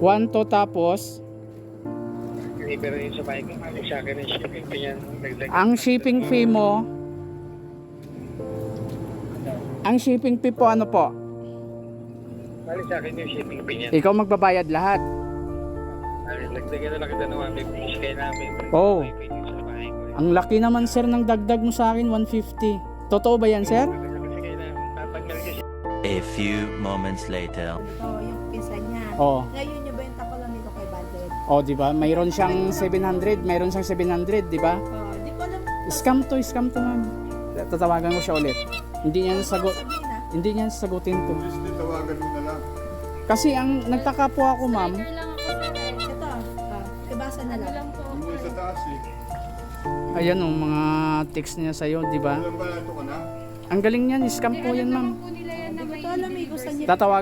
1 to tapos Pero yung sa bike ko, mali sa akin yung shipping fee yan. ang shipping fee mo, ang shipping fee po ano po? Mali sa akin yung shipping fee yan. Ikaw magbabayad lahat. Nagdagan na lang kita ng 150 kaya namin. Oh. Sa bahay ko. Ang laki naman sir ng dagdag mo sa akin, 150. Totoo ba yan sir? Kasi kaya namin tatanggal kasi. A few moments later. Ito, yung pinsan niya. Oh. Ngayon niyo ba yung tapalon nito kay Bandit? Oh, di ba? Mayroon siyang 700, mayroon siyang 700, di ba? Di ko alam. Scam to, ma'am. Tatawagan ko siya ulit. Hindi niya nasagot. Sabihin na. Hindi niya sagutin to. Please, di tawagan mo na lang. Kasi ang nagtaka po ako, ma'am. Ito, kabasa na lang. Yung sa taas eh. Ayan oh, mga text niya sa'yo, di ba? Alam ba na ito ka na? Ang galing niyan, scam po yan, ma'am. Hindi ko alam eh kung saan niya Tatawagan